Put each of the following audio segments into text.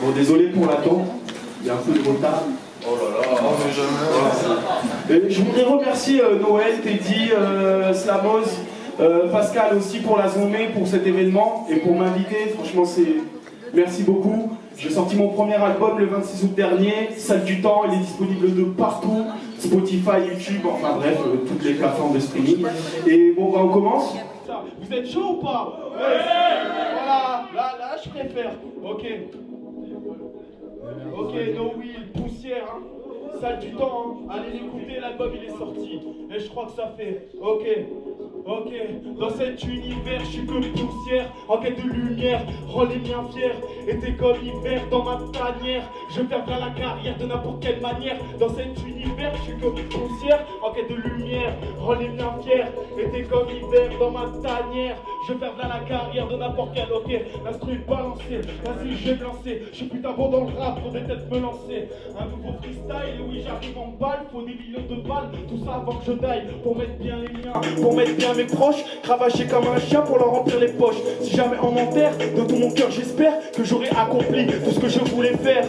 Bon, désolé pour l'attente, il y a un peu de retard. Oh là là, Et je voudrais remercier Noël, Teddy, Slamoz, Pascal aussi pour la zoomée, pour cet événement et pour m'inviter. Franchement, merci beaucoup. J'ai sorti mon premier album le 26 août dernier, Salle du Temps, il est disponible de partout, Spotify, YouTube, enfin bref, toutes les plateformes de streaming. Et bon, on commence. Vous êtes chaud ou pas? Ouais. Voilà, là je préfère. Ok. Ok, No Will, poussière, hein. Salle du Temps, hein. Allez l'écouter, l'album il est sorti. Et je crois que ça fait. Ok. Dans cet univers, je suis que poussière, en quête de lumière, rends les miens fiers. Et t'es comme hiver dans ma tanière. Je perds là la carrière de n'importe quelle manière. Dans cet univers, je suis que poussière, en quête de lumière, rends les miens fiers. Et t'es comme hiver dans ma tanière. Je perds là la carrière de n'importe quelle. Ok, l'instru est balancé, vas-y je vais me lancer. Je suis putain bon dans le rap, faut peut-être me lancer. Un nouveau freestyle, et oui j'arrive en balle. Faut des millions de balles, tout ça avant que je daille. Pour mettre bien les miens, pour mettre bien mes proches, cravacher comme un chien pour leur remplir les poches. Si jamais on m'enterre, de tout mon cœur j'espère que j'aurai accompli tout ce que je voulais faire.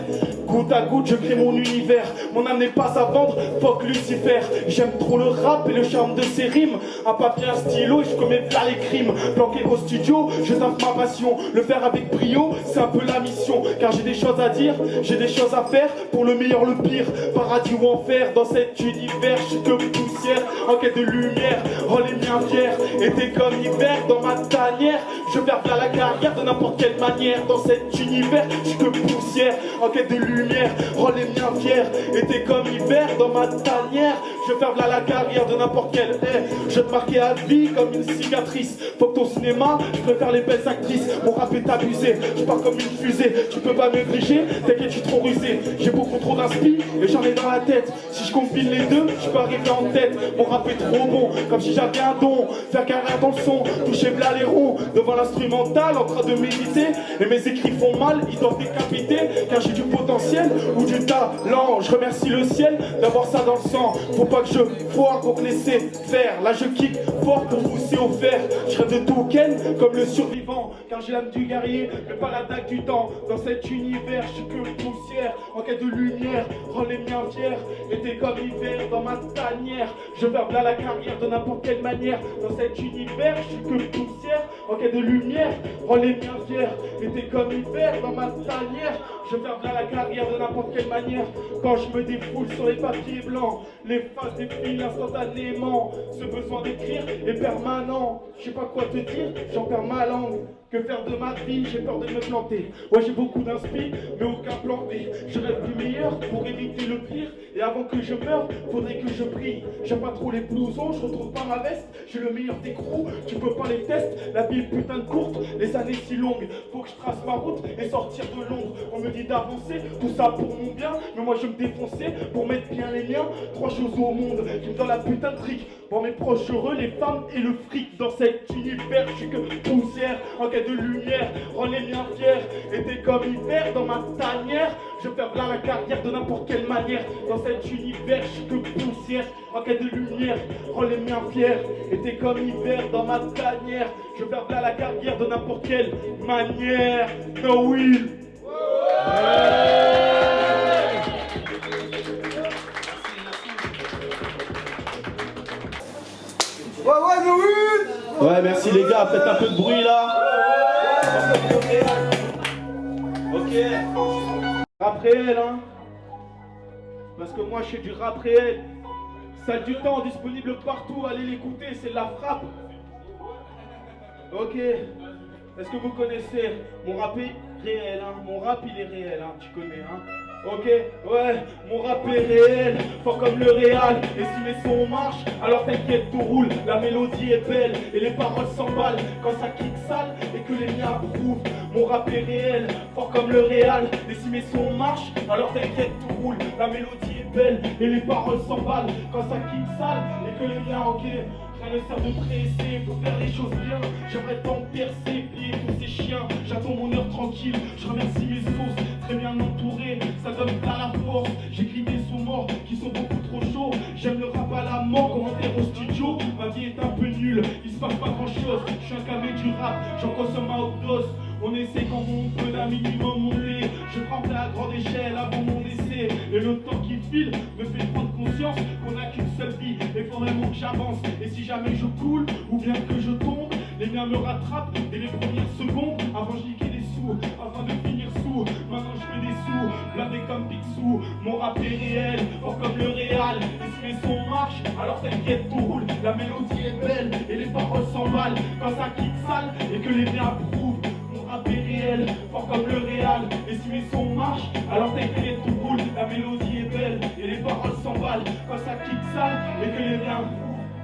Goutte à goutte je crée mon univers. Mon âme n'est pas à vendre, fuck Lucifer. J'aime trop le rap et le charme de ses rimes. Un papier, un stylo et je commets là les crimes. Planqué au studio, je tape ma passion. Le faire avec brio, c'est un peu la mission. Car j'ai des choses à dire, j'ai des choses à faire. Pour le meilleur, le pire, paradis ou enfer. Dans cet univers, je suis que poussière, en quête de lumière, rends les miens fiers. Et t'es comme hiver dans ma tanière. Je perds là la carrière de n'importe quelle manière. Dans cet univers, je suis que poussière, en quête de lumière, rends les miens fiers. Et t'es comme hiver dans ma tanière. Je perds là la carrière de n'importe quelle air. Je te marquais à vie comme une cicatrice. Faut que ton cinéma, je préfère les belles actrices. Mon rap est abusé, je pars comme une fusée. Tu peux pas me griger, t'inquiète, je suis trop rusé. J'ai beaucoup trop d'inspi et j'en ai dans la tête. Si je combine les deux, je peux arriver en tête. Mon rap est trop bon, comme si j'avais un don. Faire carrière dans le son, toucher blas les ronds. Devant l'instrumental, en train de méditer. Et mes écrits font mal, ils doivent décapiter. Car j'ai du potentiel ou du talent. Je remercie le ciel d'avoir ça dans le sang. Faut pas que je foire pour te laisser faire. Là je kick fort pour pousser au fer. Je rêve de Tolkien comme le survivant. Car j'ai l'âme du guerrier, mais pas la dague du temps. Dans cet univers, je suis que poussière, en quête de lumière, rends les miens fiers. Et t'es comme hiver dans ma tanière. Je verbe là la carrière de n'importe quelle manière. Dans cet univers, je suis que poussière, en quête de lumière, rends les miens fiers. Et t'es comme hiver dans ma tanière. Je verbe là la carrière de n'importe quelle manière. Quand je me défoule sur les papiers blancs, les faces défilent instantanément. Ce besoin d'écrire est permanent. Je sais pas quoi te dire, j'en perds ma langue. Que faire de ma vie, j'ai peur de me planter. Ouais, j'ai beaucoup d'inspi, mais aucun plan B. Je rêve du meilleur pour éviter le pire. Et avant que je meure, faudrait que je prie. J'aime pas trop les blousons, je retrouve pas ma veste. J'ai le meilleur des crews, tu peux pas les tester. La vie est putain de courte, les années si longues. Faut que je trace ma route et sortir de Londres. On me dit d'avancer, tout ça pour mon bien. Mais moi je me défonçais pour mettre bien les miens. Trois choses au monde qui me donnent la putain de trick. Pour mes proches heureux, les femmes et le fric. Dans cet univers, je suis que poussière, en quête de lumière, rends les miens fiers. Et t'es comme hiver dans ma tanière. Je perds là la carrière de n'importe quelle manière. Dans cet univers, je suis que poussière, en quête de lumière, rends les miens fiers. Et t'es comme hiver dans ma tanière. Je perds là la carrière de n'importe quelle manière. No Will. Ouais, No Will. Ouais, merci les gars, faites un peu de bruit là. Ok. Rap réel, hein. Parce que moi je fais du rap réel. Salle du Temps, disponible partout, allez l'écouter, c'est de la frappe. Ok. Est-ce que vous connaissez? Mon rap est réel, hein. Mon rap il est réel, hein. Tu connais, hein. Ok, ouais, mon rap est réel, fort comme le réal. Et si mes sons marchent, alors t'inquiète, tout roule. La mélodie est belle et les paroles s'emballent. Quand ça kick sale et que les miens approuvent. Mon rap est réel, fort comme le réal. Et si mes sons marchent, alors t'inquiète, tout roule. La mélodie est belle et les paroles s'emballent. Quand ça kick sale et que les miens, ok. Rien ne sert de presser, faut faire les choses bien. J'aimerais tant percer, plier tous ces chiens. J'attends mon heure tranquille, je remercie mes sources. Très bien entouré, ça donne plein la force. J'écris des sons morts qui sont beaucoup trop chauds. J'aime le rap à la mort, commentaire au studio. Ma vie est un peu nulle, il se passe pas grand chose. Je suis un camé du rap, j'en consomme à haute dose. On essaie quand on peut d'un minimum monter. Je frappe à grande échelle avant mon essai. Et le temps qui file me fait prendre conscience qu'on n'a qu'une seule vie. Et faut vraiment que j'avance. Et si jamais je coule ou bien que je tombe, les miens me rattrapent dès les premières secondes. Avant je niquais des sous, avant de finir sous. Maintenant je fais des sous, blindé comme Picsou. Mon rap est réel, fort comme le réal. Et si mes sons marchent, alors t'inquiète tout roule. La mélodie est belle et les paroles s'emballent. Quand ça kick sale et que les miens approuvent. Mon rap est réel, fort comme le réal. Et si mes sons marchent, alors t'inquiète tout roule. La mélodie est belle et les paroles s'emballent. Quand ça kick sale et que les miens approuvent.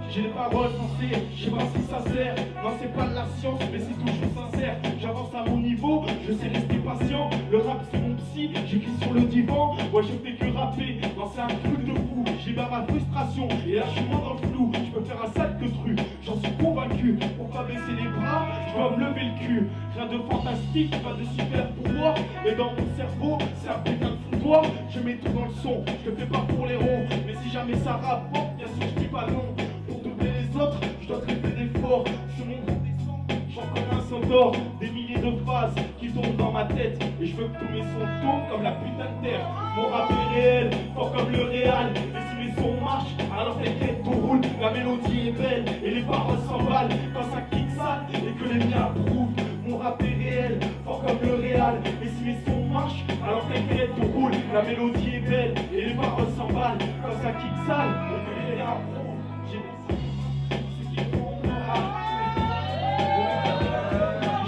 J'ai les paroles sensées, je sais pas si ça sert. Non, c'est pas de la science, mais c'est toujours sincère. J'avance à mon niveau, je sais rester patient. Le rap c'est mon psy, j'écris sur le divan. Ouais, je fais que rapper, non, c'est un truc de fou. J'ai pas ma frustration, et là je suis moins dans le flou. Je peux faire un sac de trucs, j'en suis convaincu. Pour pas baisser les bras, je dois me lever le cul. Rien de fantastique, pas de super pouvoir. Et dans mon cerveau, c'est un putain de foutoir. Je mets tout dans le son, je le fais pas pour les ronds. Mais si jamais ça rapporte, bien sûr je dis pas non. Autres, je dois traiter d'efforts. Sur mon j'en connais un centaure. Des milliers de phrases qui tombent dans ma tête. Et je veux que tous mes sons tombent comme la putain de terre. Mon rap est réel, fort comme le réal. Et si mes sons marchent, alors t'inquiète, tout roule. La mélodie est belle et les paroles s'emballent. Quand ça kick sale et que les miens approuvent. Mon rap est réel, fort comme le réal. Et si mes sons marchent, alors t'inquiète, tout roule. La mélodie est belle et les paroles s'emballent. Quand ça kick sale et que les miens approuvent.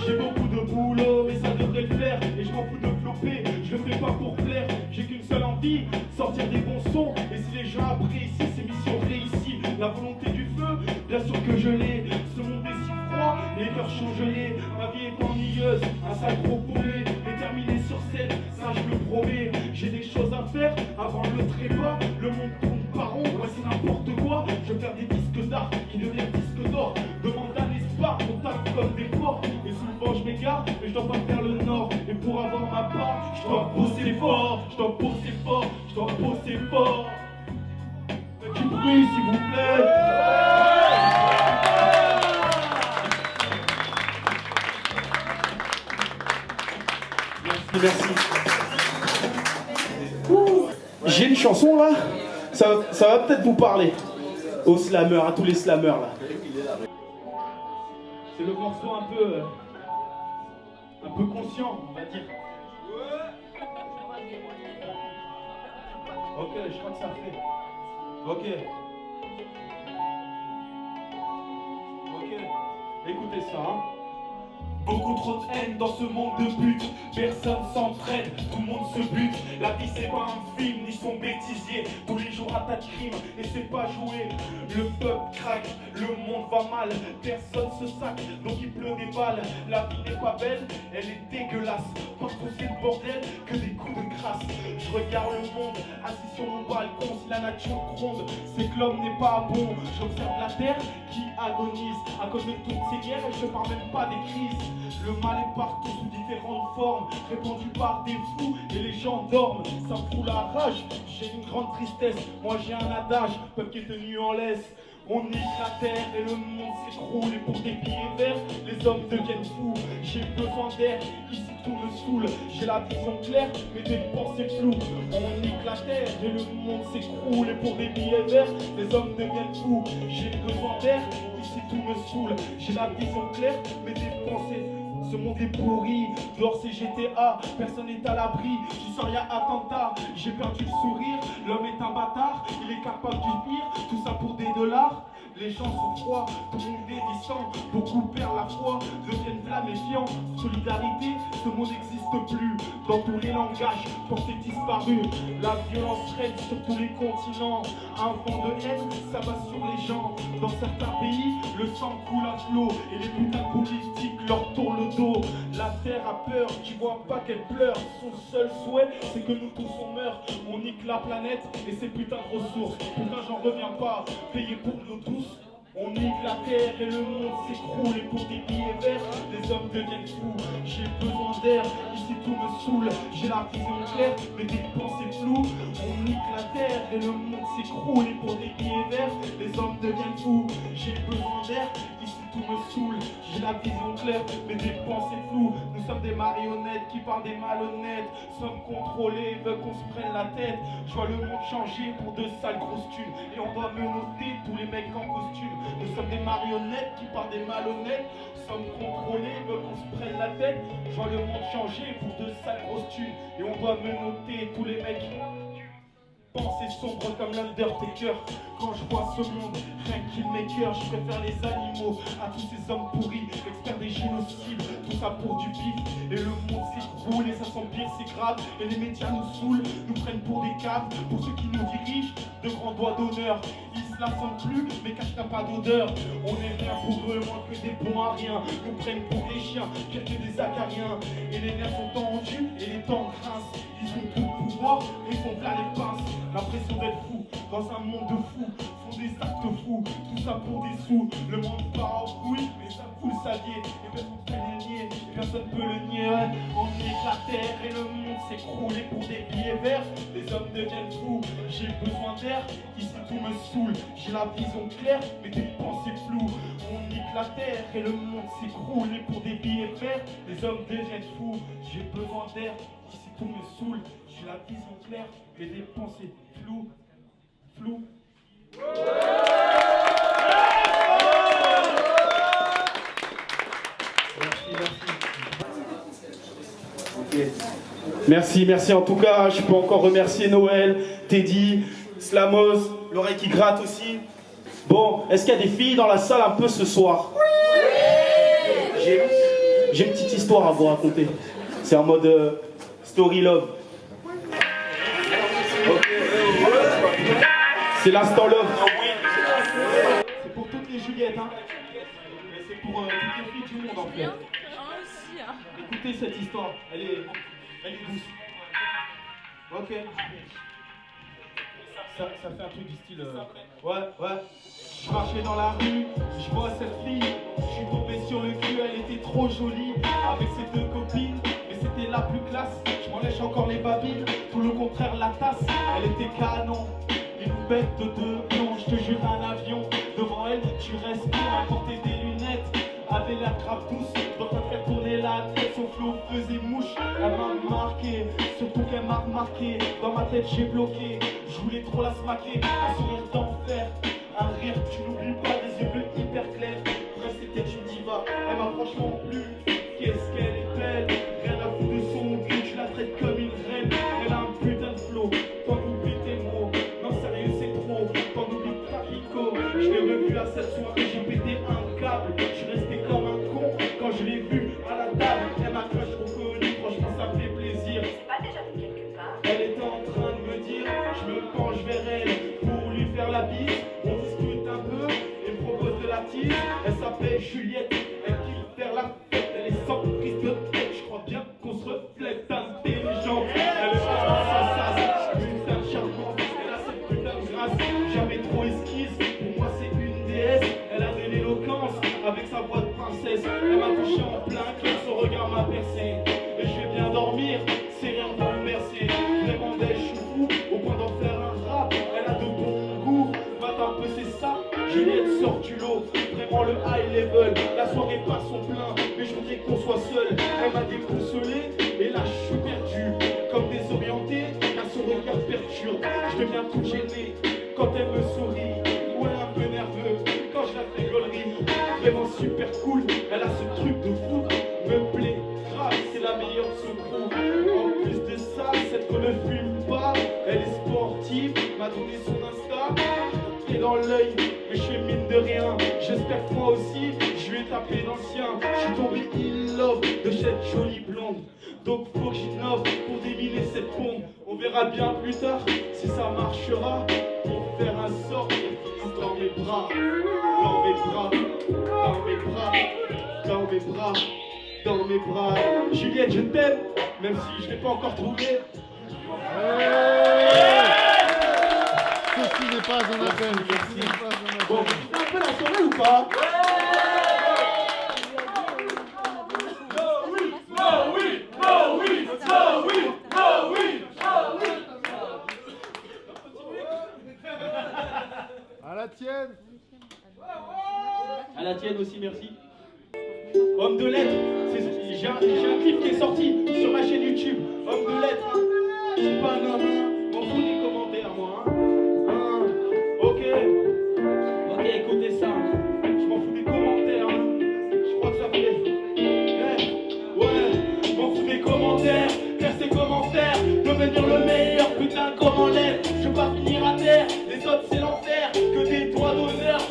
J'ai beaucoup de boulot, mais ça devrait le faire. Et je m'en fous de flopper, je le fais pas pour plaire. J'ai qu'une seule envie, sortir des bons sons. Et si les gens apprécient, c'est mission réussie. La volonté du feu, bien sûr que je l'ai. Ce monde est si froid, les cœurs sont gelés. Ma vie est ennuyeuse, un sale gros paumé. Déterminé sur scène, ça je le promets. J'ai des choses à faire avant le trépas. Le monde tourne par rond, ouais c'est n'importe quoi. Je veux faire des disques d'art qui deviennent disques d'or. Demande à l'espoir, on tape comme des porcs. Et souvent je m'égare, mais je dois pas faire le nord. Et pour avoir ma part, je dois bosser fort. Je dois bosser fort, je dois bosser fort. Faites du bruit s'il vous plaît. Merci. J'ai une chanson là, ça va peut-être vous parler. Aux slammers, à tous les slammers là. C'est le morceau un peu conscient, on va dire. Ok, je crois que ça fait. Ok. Écoutez ça, hein. Beaucoup trop de haine dans ce monde de but. Personne s'entraide, tout le monde se bute. La vie c'est pas un film, ni son bêtisier. Tous les jours un tas de crimes, et c'est pas joué. Le peuple craque, le monde va mal. Personne se sac, donc il pleut des balles. La vie n'est pas belle, elle est dégueulasse. Partout c'est le bordel, que des coups de crasse. Je regarde le monde, assis sur mon balcon. Si la nature gronde, c'est que l'homme n'est pas bon. J'observe la terre qui agonise à cause de toutes ces guerres, et je parle même pas des crises. Le mal est partout sous différentes formes, répandu par des fous et les gens dorment. Ça me fout la rage, j'ai une grande tristesse. Moi j'ai un adage, peuple qui est tenu en laisse. On nique la terre et le monde s'écroule. Et pour des billets verts, les hommes deviennent fous. J'ai besoin d'air, ici tout me saoule. J'ai la vision claire, mais des pensées floues. On nique la terre et le monde s'écroule. Et pour des billets verts, les hommes deviennent fous. J'ai besoin d'air, ici tout me saoule. J'ai la vision claire, mais des pensées. Ce monde est pourri, dehors c'est GTA, personne n'est à l'abri, tu sors y'a attentat, j'ai perdu le sourire, l'homme est un bâtard, il est capable du pire, tout ça pour des dollars. Les gens sont froids, tout le monde est distant, beaucoup perdent la foi, deviennent là méfiants. Solidarité, ce mot n'existe plus, dans tous les langages, pensée disparue. La violence règne sur tous les continents, un vent de haine s'abat sur les gens. Dans certains pays, le sang coule à flot, et les putains politiques leur tournent le dos. La terre a peur, tu vois pas qu'elle pleure, son seul souhait c'est que nous tous on meurt. On nique la planète et ses putains de ressources, putain j'en reviens pas, payé pour nous tous. On nique la terre et le monde s'écroule. Et pour des billets verts, les hommes deviennent fous. J'ai besoin d'air, ici tout me saoule. J'ai la vision claire, mais des pensées floues. On nique la terre et le monde s'écroule. Et pour des billets verts, les hommes deviennent fous. J'ai besoin d'air, ici tout me saoule. J'ai la vision claire, mais des pensées floues. Nous sommes des marionnettes qui parlent des malhonnêtes. Sommes contrôlés, veulent qu'on se prenne la tête. Je vois le monde changer pour de sales grosses thunes. Et on doit menotter tous les mecs en costume. Nous sommes des marionnettes qui parlent des malhonnêtes. Sommes contrôlés, veulent qu'on se prenne la tête. Je vois le monde changer pour de sales grosses thunes. Et on doit menotter tous les mecs. Pensée sombre comme l'Undertaker. Quand je vois ce monde, rien qu'il m'écœure. Je préfère les animaux à tous ces hommes pourris, experts des génocides, tout ça pour du bif. Et le monde s'écroule et ça s'empire, c'est grave. Et les médias nous saoulent, nous prennent pour des caves. Pour ceux qui nous dirigent, de grands doigts d'honneur. Ils se la sentent plus, mais cachent n'a pas d'odeur. On est rien pour eux, moins que des bons à rien. Nous prennent pour des chiens, pire que des acariens. Et les nerfs sont tendus et les dents grincent. Ils ont tout le pouvoir, mais ils font plein les pinces. L'impression d'être fou, dans un monde de fous, font des actes fous, tout ça pour des sous. Le monde part en couille, mais ça vous le saviez. Et personne peut le nier, et personne peut le nier. Ouais. On nique la terre et le monde s'écroule. Et pour des billets verts, les hommes deviennent fous. J'ai besoin d'air, ici tout me saoule. J'ai la vision claire, mais des pensées floues. On nique la terre et le monde s'écroule. Et pour des billets verts, les hommes deviennent fous. J'ai besoin d'air, ici tout me saoule. J'ai la vision claire, mais des pensées floues. Flou. Merci. Merci en tout cas. Je peux encore remercier Noël, Teddy, Slamos, l'oreille qui gratte aussi. Bon, est-ce qu'il y a des filles dans la salle un peu ce soir? Oui. J'ai une petite histoire à vous raconter. C'est en mode story love. C'est l'instant love. C'est pour toutes les Juliettes, hein. Mais c'est pour toutes les filles du monde en fait. Écoutez cette histoire, elle est douce. Ok. Ça fait un truc du style. Ouais. Je marchais dans la rue, je vois cette fille. Je suis tombé sur le cul, elle était trop jolie. Avec ses deux copines, mais c'était la plus classe. Je m'en lèche encore les babines, tout le contraire la tasse. Elle était canon. Une bête de deux plombs, je te jure un avion. Devant elle, tu restes pour apporter des lunettes. Avait l'air grave douce, dans ta faire tourner la tête. Son flow faisait mouche, elle m'a marqué. Surtout qu'elle m'a remarqué, dans ma tête j'ai bloqué. Je voulais trop la smaquer, un sourire d'enfer. Un rire, tu n'oublies pas, des yeux bleus hyper clairs. Après c'était une diva, elle m'a franchement plu. Qu'est-ce qu'elle est belle, rien à foutre de son cul. Tu la traites comme une reine, elle a un putain de flow. T'en oublies tes mots. T'en oublies pas Pico. Je l'ai revu à cette soirée, j'ai pété un câble. Je suis resté comme un con quand je l'ai vu à la table. Elle m'a crush reconnu, franchement ça me fait plaisir. C'est pas déjà vu quelque part. Elle était en train de me dire, je me penche vers elle pour lui faire la bise. On discute un peu et me propose de la tease. Elle s'appelle Juliette, elle kiffe faire la fête. Elle est sans prise de tête, je crois bien qu'on se reflète intelligent. Elle est sans sas, une femme charmante. Jamais trop esquisse, pour moi c'est une déesse. Elle a de l'éloquence avec sa voix de princesse. Elle m'a touché en plein cœur, son regard m'a percé. Et je vais bien dormir, c'est rien de vous remercier. Vraiment d'elle, je suis fou, au point d'en faire un rap. Elle a de bons goûts, matin un peu c'est ça. Juliette sort du lot, vraiment le high level. La soirée passe son plein, mais je voudrais qu'on soit seul. Elle m'a déboussolé, et là je suis perdu. Comme désorienté, car son regard perturbe. Je deviens tout gêné quand elle me sourit, ou elle est un peu nerveux quand je la fais gaulerie. Vraiment super cool, elle a ce truc de fou, me plaît grave, c'est la meilleure de ce groupe. En plus de ça, cette qu'on ne fume pas, elle est sportive, m'a donné son Insta, et dans l'œil, mais je fais mine de rien. J'espère que moi aussi, je vais taper l'ancien. Je suis tombé in love de cette jolie blonde. Donc faut que j'innove pour déminer cette bombe. On verra bien plus tard si ça marchera. Pour faire un sort et finisse dans mes bras. Dans mes bras, dans mes bras, dans mes bras, dans mes bras. Juliette, je t'aime, même si je l'ai pas encore trouvé. Ceci n'est pas un appel. Merci. Bon, vous êtes un peu la soirée ou pas? À la tienne. À la tienne aussi, merci. Homme de lettres, j'ai un clip qui est sorti sur ma chaîne YouTube. Homme de lettres, hein. Je suis pas un homme, hein. M'en fous des commentaires, moi. Hein. Ok, écoutez ça. Je m'en fous des commentaires. Hein. Je crois que ça fait. Ouais, je m'en fous des commentaires. Faire ses commentaires, devenir le meilleur. Putain, comment l'être? Je veux pas finir à terre. Les autres, c'est l'enfer. Que des doigts d'honneur.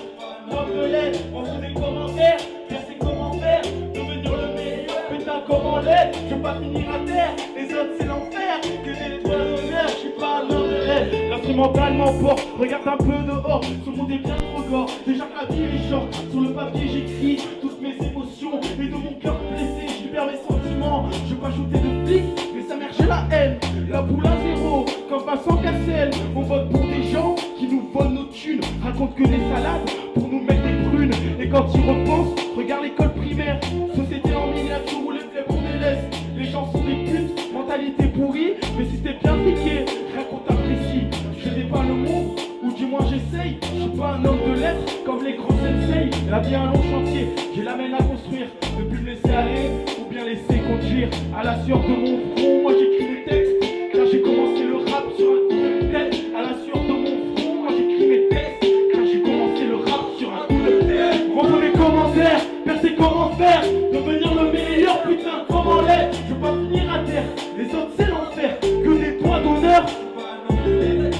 Homme de lettres, m'en fous des commentaires. Faire ses commentaires, devenir le meilleur. Putain, comment l'être? Je veux pas finir à terre. Les autres, c'est l'enfer. Que des doigts d'honneur. Je suis pas un homme de lettres. L'instrumental m'emporte. Regarde un peu dehors. Ce monde est bien trop gore. Déjà que la vie est short. Sur le papier, j'écris toutes mes émotions. Et de mon cœur blessé, je libère mes sentiments. Je veux pas ajouter de flic, mais sa mère, j'ai la haine. La boule à zéro, comme Vincent Cassel. On vote pour des gens qui nous volent nos thunes. Racontent que des salades pour nous mettre des prunes. Et quand ils repensent, regarde l'école primaire. Société en miniature où les flèches on délaisse. Les gens sont des putes, mentalité pourrie. Mais si t'es bien piqué, rien qu'on t'apprécie. Je dépeins le monde, ou du moins j'essaye. Je suis pas un homme de lettres comme les grands sensei. La vie est un long chantier, j'ai la mène à construire. Ne plus me laisser aller, ou bien laisser conduire. À la sueur de mon front, moi j'écris mes textes. Car j'ai commencé le rap sur un coup de tête. À la sueur de mon front, moi j'écris mes textes. Car j'ai commencé le rap sur un coup de tête. Montre les commentaires, percez comment faire. Devenir le meilleur, putain, comment l'être? Je veux pas finir à terre, les autres c'est l'enfer. Que des doigts d'honneur.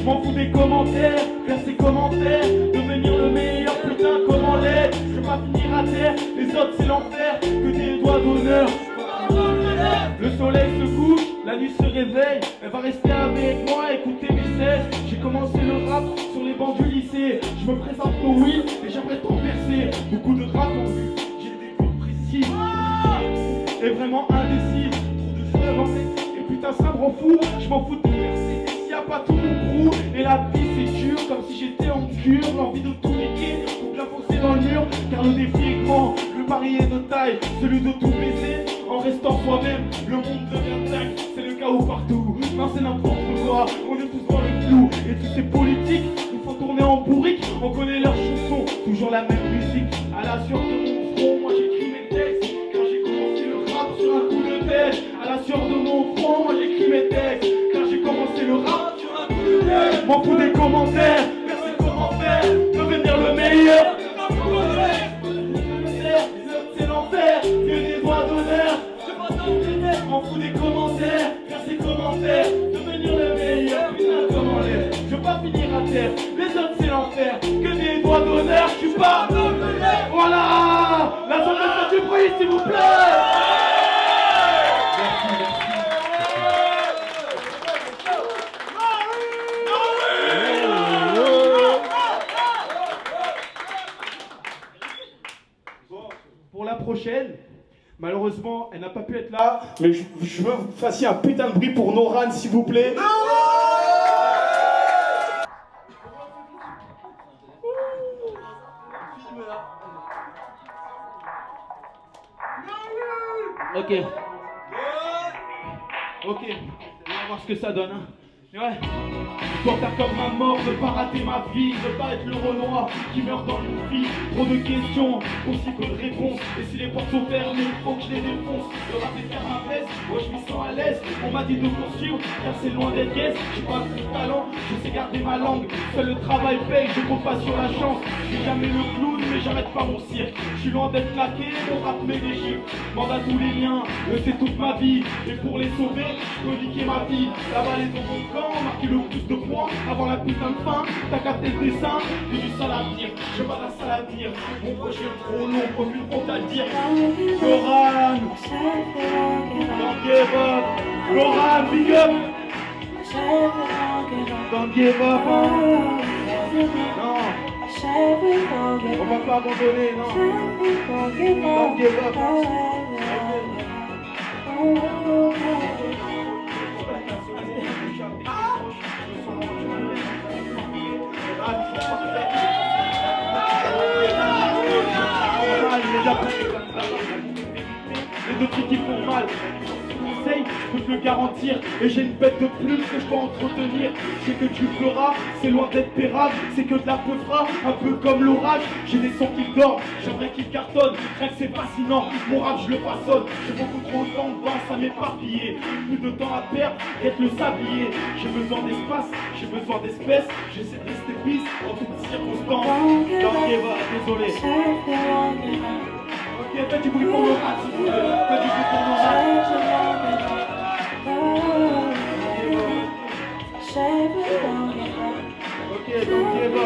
M'en fous des commentaires, faire ses commentaires, devenir le meilleur, putain, comment l'être? Je veux pas finir à terre, les autres c'est l'enfer, que des doigts d'honneur. Le soleil se couche, la nuit se réveille, elle va rester avec moi, écouter mes 16. J'ai commencé le rap sur les bancs du lycée, je me présente pour oui, et j'aimerais trop percer. Beaucoup de rap ont vu, j'ai des buts précis, et vraiment indécis, trop de choses en tête, et putain ça me rend fou, je m'en fous de percer. Y'a pas tout mon crew et la vie c'est dur comme si j'étais en cure. L'envie de tout niquer ou de la foncer dans le mur. Car le défi est grand, le pari est de taille. Celui de tout baiser en restant soi-même. Le monde devient dingue, c'est le chaos partout. Non c'est n'importe quoi, on est tous dans le flou. Et tous ces politiques nous font tourner en bourrique. On connaît leurs chansons, toujours la même musique. À la sueur de mon front, moi j'écris mes textes. Quand j'ai commencé le rap sur un coup de tête. À la sueur de mon front, moi j'écris mes textes. J'ai commencé le rap sur un coup de tête. M'en fous des commentaires, merci comment faire. Devenir le meilleur. C'est l'enfer, que des doigts d'honneur. M'en fous des commentaires, merci comment faire. Devenir le meilleur, putain comment l'être. Je veux pas finir à terre, les autres c'est l'enfer. Que des doigts d'honneur, je suis pas un homme de lettres. Voilà, la zone de du bruit s'il vous plaît. Pour la prochaine, malheureusement, elle n'a pas pu être là, mais je veux que vous fassiez un putain de bruit pour Noran, s'il vous plaît. Ok. Ok. On va voir ce que ça donne, hein. Ouais. Je dois faire comme ma mort, ne pas rater ma vie, ne pas être le Renoir qui meurt dans une vie. Trop de questions, aussi peu de réponses. Et si les portes sont fermées, faut que je les défonce. Le rap est faire ma veste, moi je m'y sens à l'aise. On m'a dit de poursuivre, car c'est loin d'être yes. J'ai pas de talent, je sais garder ma langue. Seul le travail paye, je compte pas sur la chance. Je suis jamais le clown, mais j'arrête pas mon cirque. Je suis loin d'être claqué, mon rap met des chiffres. Mande à tous les liens, c'est toute ma vie. Et pour les sauver, je peux niquer ma vie. La balle est dans mon camp, marquer le plus de points. Avant la putain de fin, t'as capté le dessin. J'ai du sale à dire, je pas la salle à dire. Mon projet est trop long, aucune honte à dire. Goran, don't give up. Goran, big up. Don't give up. Non, on va pas abandonner, non. Don't give up. Les deux trucs qui font mal. Je peux te le garantir. Et j'ai une bête de plume que je peux entretenir. Je sais que tu pleuras c'est loin d'être pérable, c'est que de la peufra, un peu comme l'orage. J'ai des sons qui dorment, j'aimerais qu'ils cartonnent, rien que c'est fascinant, mon rap je le façonne. J'ai beaucoup trop de temps devant à m'éparpiller, plus de temps à perdre, qu'être le sablier. J'ai besoin d'espace, j'ai besoin d'espèces, j'essaie de rester pisse en toutes circonstances. Donc Eva, désolé. Ok, faites du bruit pour le rap si vous voulez, faites du bruit pour le rap. Ok, donc Eva.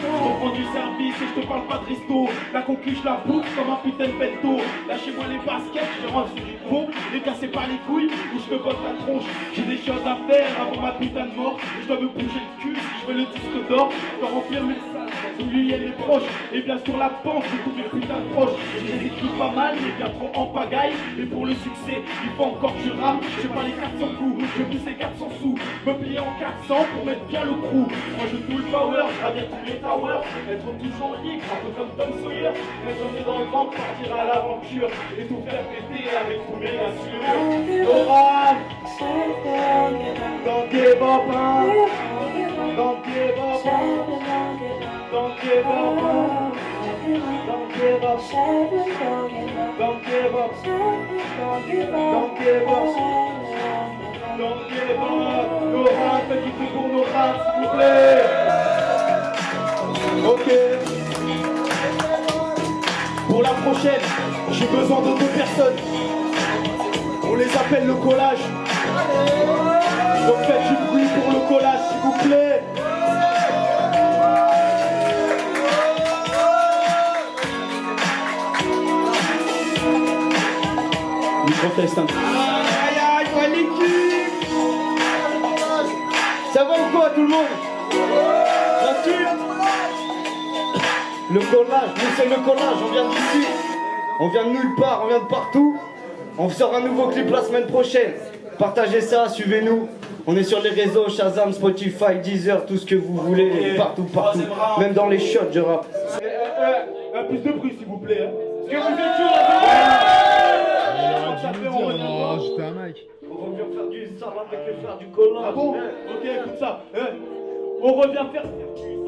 Je reprends du service et je te parle pas de resto. La conquille je la bouffe comme un putain de bento. Lâchez-moi les baskets, je rentre sur du bon. Les cassez pas les couilles ou je te botte la tronche. J'ai des choses à faire avant ma putain de mort. Je dois me bouger le cul si je veux le disque d'or. Je dois remplir mes salles, oublier les proches. Et bien sur la pente de tous mes putains de proches. Je les écris pas mal mais bien trop en pagaille. Et pour le succès, il faut encore que je rappe. Je fais pas les 400 coups, je pousse les 400 sous. Me plier en 400 pour mettre bien le crew. Moi je joue le power, je traverse tous les towers. Être toujours libre, un peu comme Tom Sawyer. Mettre un pied dans le ventre, partir à l'aventure. Et tout faire péter avec tous mes assures. Oral, don't give up, hein. Don't give up, don't give up, don't give up, don't give up, don't give up, don't give up. Oral, faites du bruit pour nos rats, s'il vous plaît. Ok. Pour la prochaine, j'ai besoin de 2 personnes. On les appelle le collage. Donc faites du bruit pour le collage, s'il vous plaît. Micro-test un peu. Aïe aïe, ouais l'équipe. Ça va ou quoi tout le monde? Le collage, nous c'est le collage, on vient d'ici. On vient de nulle part, on vient de partout. On sort un nouveau clip la semaine prochaine. Partagez ça, suivez-nous. On est sur les réseaux, Shazam, Spotify, Deezer, tout ce que vous voulez, partout, partout. Même dans les shots, je rappe. Un plus de bruit s'il vous plaît. Est-ce que vous êtes chaud là? J'étais un mec. On revient faire du sale avec les frères du collage. Ah bon? Ok, écoute ça. On revient faire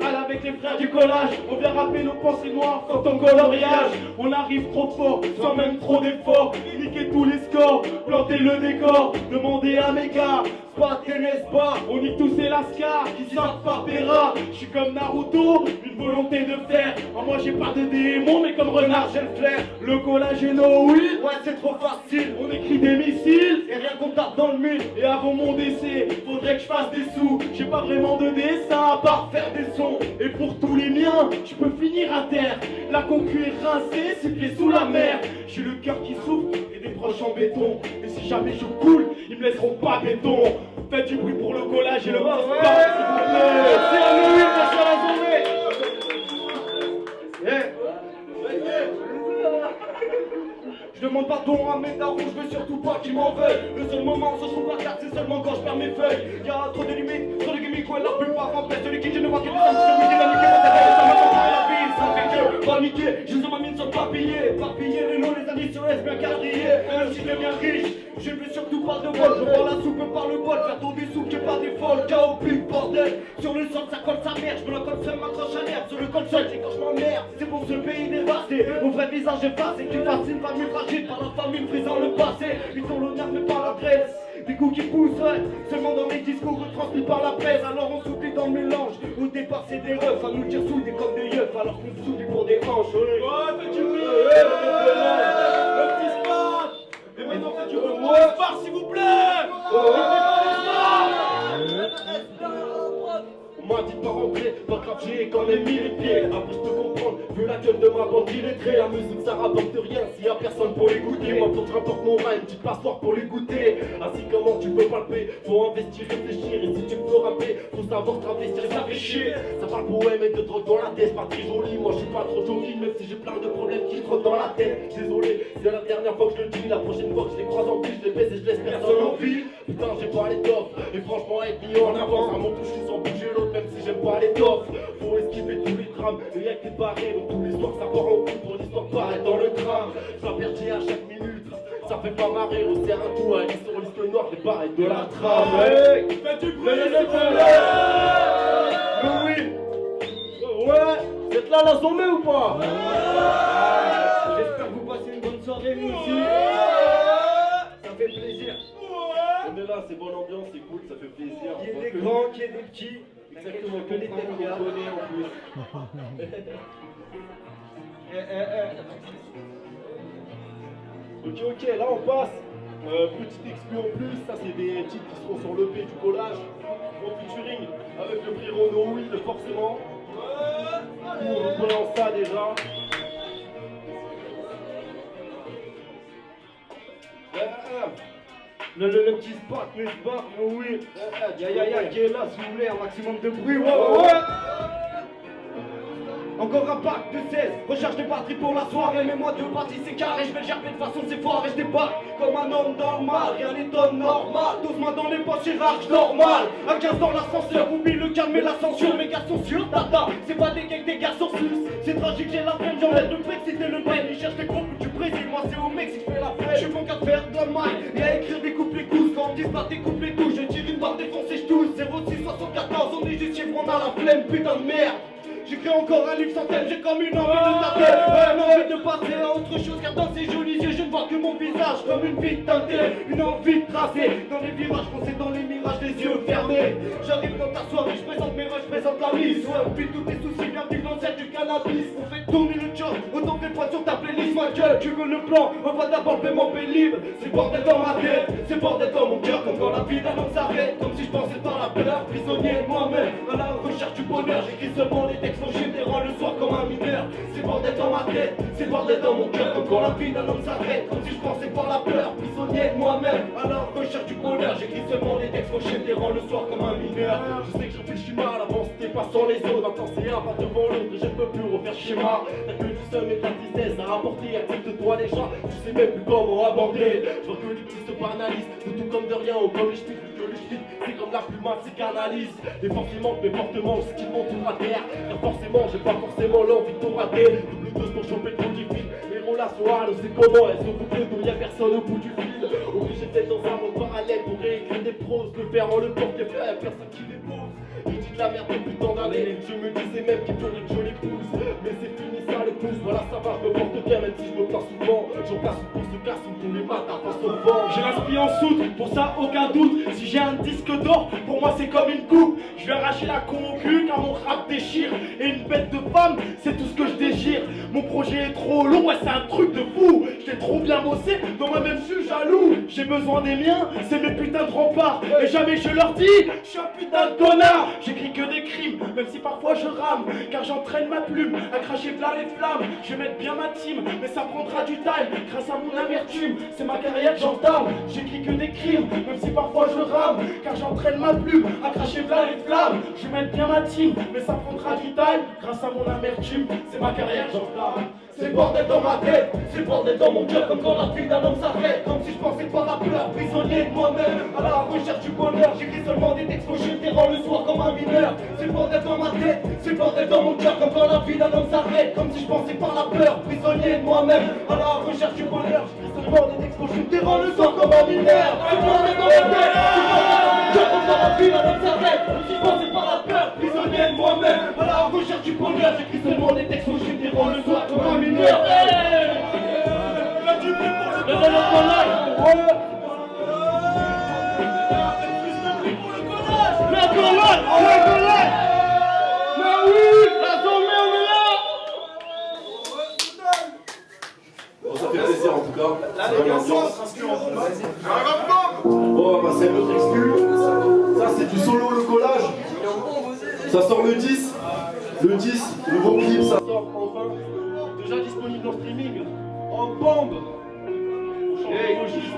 sale avec les frères du collage. On vient rapper nos pensées noires sans ton coloriage. On arrive trop fort, sans même trop d'efforts. Niquer tous les scores, planter le décor. Demandez à mes gars, Spat et Nespa. On nique tous ces lascars qui savent pas Pera. Je suis comme Naruto, une volonté de faire. En moi j'ai pas de démon, mais comme renard j'ai le flair. Le collage est no oui, ouais c'est trop facile. On écrit des missiles et rien qu'on tape dans le mille. Et avant mon décès, faudrait que je fasse des sous. J'ai pas vraiment de dessin à part faire des sons. Et pour tous les miens, je peux finir à terre. La concu est rincée, c'est pieds sous la mer. J'ai le cœur qui souffre et des proches en béton. Et si jamais je coule, ils me laisseront pas béton. Faites du bruit pour le collage et le petit sport, s'il vous plaît. C'est à nous, merci à la journée. Je demande pardon à mes darons, je veux surtout pas qu'ils m'en veuillent. Le seul moment où je trouve la carte, c'est seulement quand je perds mes feuilles. Y'a trop de limites, trop de gimmicks, ouais, la plupart remplacent celui qui je ne vois que des hommes sur midi, la niquer, ça m'a pas la vie, ça fait que paniquer. Je suis ma mine sur le papier, les noms, les indices sur S bien quadrillés. Même si je deviens riche, je ne veux surtout pas de vol. Je prends la soupe par le bol, faire tomber sous que pas des folles. Chaos, plus bordel, sur le sol ça colle sa mère. Je me la colle seul, m'accroche à l'air. Sur le col seul, c'est quand je m'emmerde. C'est pour ce pays dévasté, mon vrai visage effacé. Tu fascines, famille fragile par la famille frisant le passé. Ils ont l'honneur mais pas la graisse. Des coups qui poussent, seulement dans les discours retransmis par la presse. Alors on s'oublie dans le mélange. Au départ c'est des refs, à nous dire soudés comme des yeux. Alors qu'on s'oublie pour des hanches. Ouais, faites du bruit. Le petit spot. Et maintenant faites du bruit. L'espoir s'il vous plaît. On m'a dit de pas rentrer, pas grave, j'ai quand même mis les pieds. Après je peux comprendre, vu la gueule de ma bande illettrée. La musique ça rapporte rien s'il y a personne pour l'écouter. Moi faut que je rapporte mon rein, une petite passoire pour les goûter. Ainsi comment tu peux palper, faut investir, réfléchir. Et si tu peux rapper, faut savoir travestir et ça fait chier. Ça parle poème et de drogue dans la tête, pas très joli. Moi je suis pas trop joli, même si j'ai plein de problèmes qui trottent dans la tête. Désolé, c'est la dernière fois que je le dis. La prochaine fois que je les croise en ville, je les baisse et je laisse personne en vie. Putain j'ai pas les tops, et franchement être mis en avant. À mon touche, je suis sans bouger l'autre. Même si j'aime pas les toffes, faut esquiver tous les drames. Et y'a que des barrés, donc tous les soirs ça part en couille pour l'histoire paraît dans le drame. Ça perdit à chaque minute, ça fait pas marrer, on sert un coup à l'histoire, noir, des barres et de la trame. Faites du bruit, Oui. Ouais, vous êtes là à la journée ou pas? J'espère que vous passez une bonne soirée, nous aussi. Ça fait plaisir. On est là, c'est bonne ambiance, c'est cool, ça fait plaisir. Qu'il y ait des grands, qu'il y ait des petits. Exactement, que les têtes qu'on connaît en plus. Ok, là on passe. Petite exclu en plus, ça c'est des titres qui seront sur l'EP du collage. En featuring avec le prix Renault Will forcément. On relance ça déjà. Le petit spot, le spot, oui. Ya, qui est là, si vous voulez, un maximum de bruit. Ouais. Encore un pack de 16, recherche des batteries pour la soirée. Mets-moi deux parties, c'est carré, je vais le gerber de façon c'est fort et je débarque comme un homme normal, rien n'étonne normal. 12 mains dans les poches, hiérarche normal. À 15 dans l'ascenseur, oublie le calme et l'ascension. Mes gars sont sûrs, tata, c'est pas des gags, des gars sont sus. C'est tragique, j'ai la peine, j'enlève le Brexit et le bain. Ils cherchent des groupes où tu Brésil, moi c'est au Mexique, je fais la fête. Je suis bon qu'à faire de la maille et à écrire des couples les coups. Quand on dit pas des couples les touches, je tire une barre défoncée, je touche. 06 74, on est juste chez on a la flemme, putain de merde. J'écris encore un livre sans thème, j'ai comme une envie de taper, une envie de passer à autre chose car dans ces jolis yeux je ne vois que mon visage comme une vie teintée, une envie de tracer dans les virages, foncer dans les mirages, les yeux fermés. J'arrive dans ta soirée, je présente mes rushs, je présente la mise. Ouais, oublie tous tes soucis, bienvenue dans celle du cannabis. On fait tourner le job, autant que points sur ta playlist, ma gueule. Tu veux le plan, on va d'abord le paiement pénible. C'est bordel dans ma tête, c'est bordel dans mon cœur. Comme quand la vie d'un homme s'arrête, comme si je pensais par la peur. Prisonnier de moi-même, à la recherche du bonheur. J'écris seulement les textes. Mon général le soir comme un mineur. C'est bordel dans ma tête, c'est bordel dans mon cœur. Comme quand la vie d'un homme s'arrête, comme si je pensais par la peur. Prisonnier de moi-même, à la recherche du bonheur. J'écris seulement les textes, mon général le soir comme un mineur. Je sais que je réfléchis mal, avant c'était pas sans les autres. Maintenant c'est un pas devant l'autre et je ne peux plus refaire schéma. T'as que du seum et de la tristesse à rapporter. Accepte-toi déjà, tu sais même plus comment aborder. Je vois que les petits se banalisent, de tout comme de rien, ou comme les schmitts, que le schmitt, c'est comme la plume, c'est canalise. Et forcément, mes portements, ce qui monte à terre. Car forcément, j'ai pas forcément l'envie de tout rater. Double dose pour choper le trou du fil. Les relations, on sait comment elles sont bouclées, donc y'a personne au bout du fil. Obligé d'être dans un monde parallèle pour réécrire des proses. Le faire en le porte-faire, y'a personne qui les pose. Je dis de la merde depuis tant d'années. Je me disais même qu'il faudrait que je l'épouse. Mais c'est fini ça le pouce, voilà ça va, je me porte bien. Même si je me plains souvent, j'en passe pour ce casse tous les matins face au vent. J'ai l'inspi en soude, pour ça aucun doute. Si j'ai un disque d'or, pour moi c'est comme une coupe. Je vais arracher la concu car mon rap déchire. Et une bête de femme, c'est tout ce que je désire. Mon projet est trop long, ouais c'est un truc de fou. Je l'ai trop bien bossé, dans moi-même je suis jaloux. J'ai besoin des miens, c'est mes putains de remparts. Et jamais je leur dis, je suis un putain de connard. J'écris que des crimes, même si parfois je rame. Car j'entraîne ma plume à cracher plein les flammes. Je vais mettre bien ma team, mais ça prendra du time. Grâce à mon amertume, c'est ma carrière que j'entame. J'écris que des crimes, même si parfois je rame. Car j'entraîne ma plume à cracher plein les flammes. Je vais mettre bien ma team, mais ça prendra du time. Grâce à mon amertume, c'est ma carrière que j'entame. C'est bordel dans ma tête, c'est bordel dans mon cœur. Comme quand la vie d'un homme s'arrête, comme si je pensais par la peur. Prisonnier de moi-même, à la recherche du bonheur. J'écris seulement des textes, je les rends le soir comme un mineur. C'est bordel dans ma tête, c'est bordel dans mon cœur. Comme quand la vie d'un homme s'arrête, comme si je pensais par la peur. Prisonnier de moi-même, à la recherche du bonheur. J'écris seulement des textes, je les rends le soir comme un mineur. C'est bordel dans ma tête, c'est bordel dans mon cœur. Comme quand la vie d'un homme s'arrête, comme si je pensais par la peur. Prisonnier de moi-même, à la recherche du bonheur. J'écris seulement des textes, je les rends le soir comme un mineur. Bon, ça fait plaisir en tout cas. C'est vraiment ambiance. Bon, on va passer à notre exclu. Ça, c'est du solo, le collage. Ça sort le 10. Le 10, le nouveau clip, ça sort enfin. Déjà disponible en streaming. En bombe. On change de registre.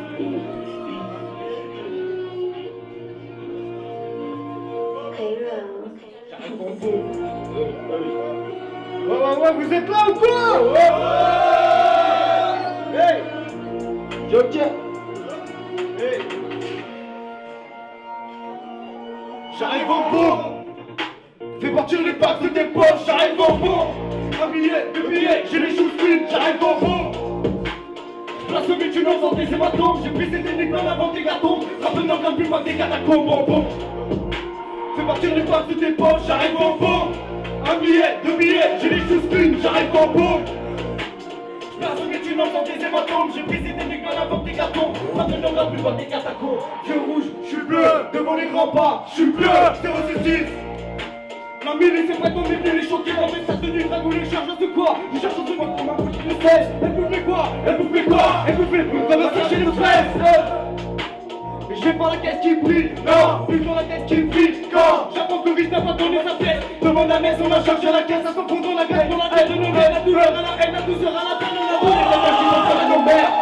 J'arrive en bombe. Ouais, vous êtes là ou quoi? Hey! Joker. Hey! J'arrive en bombe! Fais partir les packs de tes poches, j'arrive en bombe! Un billet, deux billets, j'ai les choses fines, j'arrive en bombe! Place au milieu, dans des hématomes. J'ai pris cette énigme avant des gâteaux. Rappelons qu'un plus pas des catacombes en bon. Fais partir les passes de tes poches, j'arrive en bon. Un billet, deux billets, j'ai les choses clean, j'arrive en bon. Place au milieu, dans des hématomes. J'ai pris cette énigme avant des gâteaux. Rappelons qu'un plus pas des catacombes. Je rouge, je suis bleu, devant les grands pas, je suis bleu, je te ressuscite. La milice est prête, on est venu les choquer, on met sa tenue, dragon, les charges de quoi? Les charges de quoi pour ma bouche qui me fait? Elle vous fait quoi? Elle vous fait quoi? Elle vous fait plus comme un sachet de fraises. J'ai pas la tête qui brille, non, plutôt la tête qui brille. Quand j'attends que Rich n'a pas donné sa tête. Demande la messe, on a chargé la caisse, à son fond dans la graisse, dans la tête de nos mères. La douleur à la haine, la douceur à la peine, on a donné la tête qui vont faire nos mères.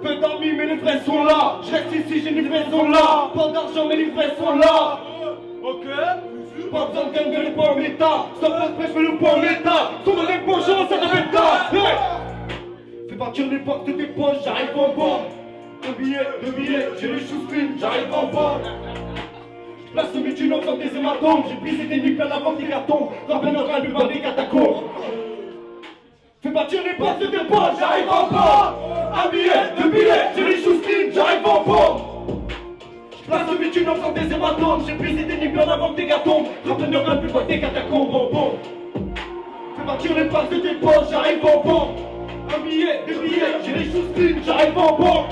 Peu d'amis, mais les vrais sont là. Je reste ici, j'ai les vrais sont là. Pas d'argent, mais les vrais sont là. Ok. Pas besoin de gang de l'époque en état. Stop la presse, fais le point en état. Ton avec bonjour, ça t'appelle ta. Fais partir l'époque de tes poches, j'arrive en bas. Deux billets, j'ai les choses clean, j'arrive en bas. Place au milieu, dans des hématomes. J'ai pris cette énigme à la vente des cartons. Rappelle notre album par des catacombes. Fais partir l'époque de tes poches, j'arrive en bas. Un billet, deux billets, j'ai les choses clean, j'arrive en bas. Place au milieu, dans des hématomes. J'ai pris cette énigme à la vente des cartons. Rappelle notre album par des catacombes en bon. Fais partir l'époque de tes poches, j'arrive en bas. Un billet, deux billets, j'ai les choses clean, j'arrive en bas.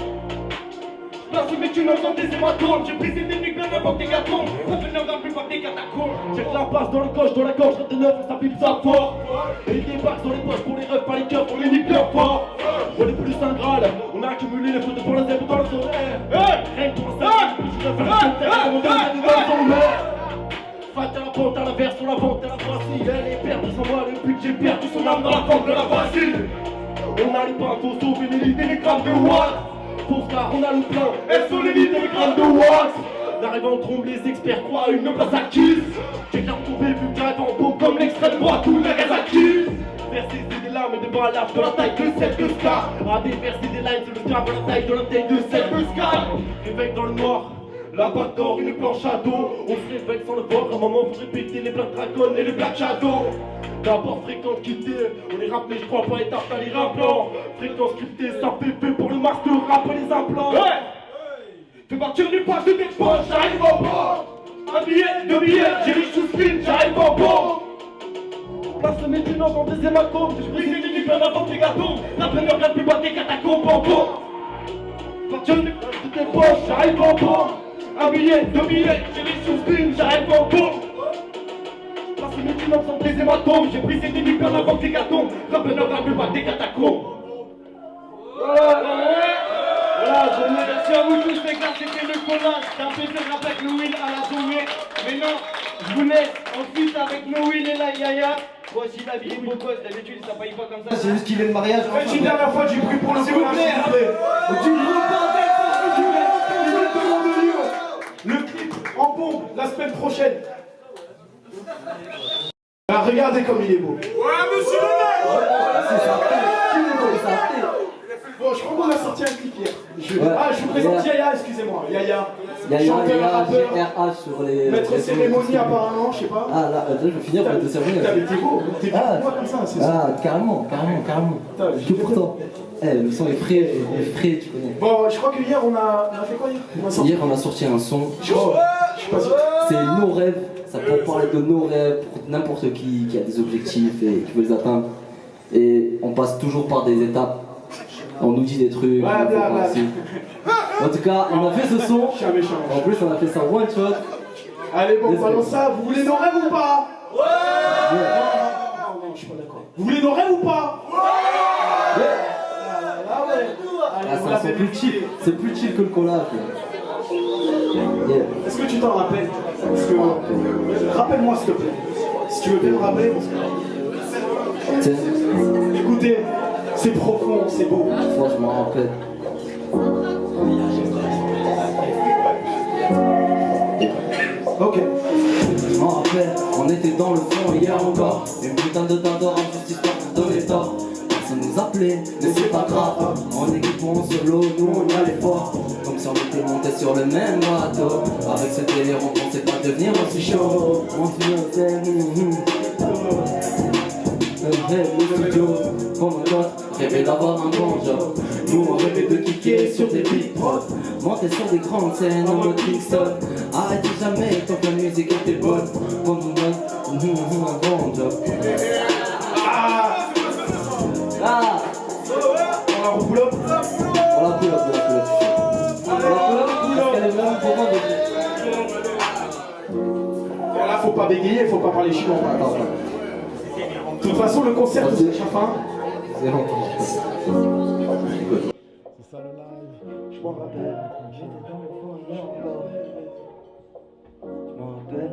Place au milieu, dans des hématomes. J'ai pris cette énigme à la vente des cartons. Rappelle notre album par des catacombes. J'ai que la passe dans le coche, dans la gorge, de neuf, ça pipe ça fort. Et il débarque dans les poches pour les rêves, pas les cœurs, pour les niques bien fort. On est plus un Graal, on a accumulé les photos pour la zèbre dans le soleil. Rien que pour ça, je vais faire le terrain, on donne des nouvelles dans le mer. Fat à la pente, à la verse, sur la vente, à la voici. Elle est perdue sans moi, le but j'ai perdu son âme dans la forme de la voici. On n'arrive pas, faut sauver les grammes de watts. Pauvre car on a le plein, elles sont les grammes de watts. L'arrivant trompe, les experts croient une place acquise. J'ai qu'à retrouver vu que j'arrive en bombe comme l'extrême droite, tous les rêves acquis. Verser des larmes et des balafres de la taille de celle de Scar. À déverser des lines, c'est le scar de la taille de la taille de celle de Scar. Réveil dans le noir, la batte d'or, une planche à dos. On se réveille sans le voir, à un moment faut répéter les Black Dragon et les Black Shadow. D'abord fréquence quittée, on est rappelé, je crois pas étape à les implants. Fréquence cryptée, ça fait pour le masque de rap et les implants. Fais partir du passe de tes poches, j'arrive en bas. Un billet, deux billets, j'ai les choses clean, j'arrive en bas. Place le maintenant dans des hématomes. J'ai pris des minutes en avant des gâteaux. La peineur la plus bas des catacombes en bas. Partir du passe de tes poches, j'arrive en bas. Un billet, deux billets, j'ai les choses clean, j'arrive en bas. Place le maintenant dans des hématomes. J'ai pris des minutes en avant des gâteaux. La peineur la plus bas des catacombes. Voilà, merci à vous tous les gars, c'était le collage. C'est un plaisir de rapper avec Noïl à la journée. Maintenant, je vous laisse ensuite avec Noïl et la Yaya. Voici la vie beau gosse, d'habitude ça paye pas comme ça. C'est juste qu'il est de mariage. Faites une dernière fois du bruit pour le s'il vous plaît. Le clip en pompe la semaine prochaine. Alors, regardez comme il est beau. Ouais, monsieur le maire. Bon, je crois qu'on a sorti un clip hier. Je vous présente Yaya, excusez-moi. Yaya, chanteur, rappeur, GRH sur les. maître cérémonie apparemment, je sais pas. Ah là, je vais finir par te cérémonie. T'es beau comme ça, c'est ça. Ah, carrément. Que pourtant. Le son est frais, tu connais. Bon, je crois que hier on a fait quoi hier? Hier, on a sorti un son. Je suis pas sûr. C'est nos rêves. Ça peut parler de nos rêves pour n'importe qui a des objectifs et qui veut les atteindre. Et on passe toujours par des étapes. On nous dit des trucs. En tout cas, on a fait ce son. En plus, on a fait ça one shot. Allez, bon, balance ça. Vous voulez nos rêves ou pas? Ouais. Non, je suis pas d'accord. Vous voulez nos rêves ou pas? Ouais. Ah, c'est plus chill. C'est plus chill que le collage. Est-ce que tu t'en rappelles? Parce que... Rappelle-moi s'il te plaît. Si tu veux bien me rappeler. Écoutez, c'est profond, c'est beau. Moi, je m'en rappelle. Ok. Je m'en rappelle, on était dans le fond hier encore. Une putain de dindor en justice pour donner tort. Personne nous appelait, mais c'est pas grave. En équipement sur l'eau, nous on y allait fort. Comme si on était monté sur le même bateau. Avec ce délire, on pensait pas devenir aussi chaud. On se le studio, pendant d'autres rêvaient d'avoir un bon job. Nous on rêvait de kicker sur des big prods, monter sur des grandes scènes en mode Kingston. Arrêtez jamais tant que la musique était bonne. Pendant d'autres, nous on a un bon job. Ah, On la pull up. on la pull up. Parce qu'elle est vraiment pour moi. Là, faut pas bégayer, faut pas parler chinois. Attends. De toute façon, le concert de Chafin, C'est longtemps. c'est ça le live. Je m'en rappelle. J'étais dans le fond hier encore. Je m'en rappelle.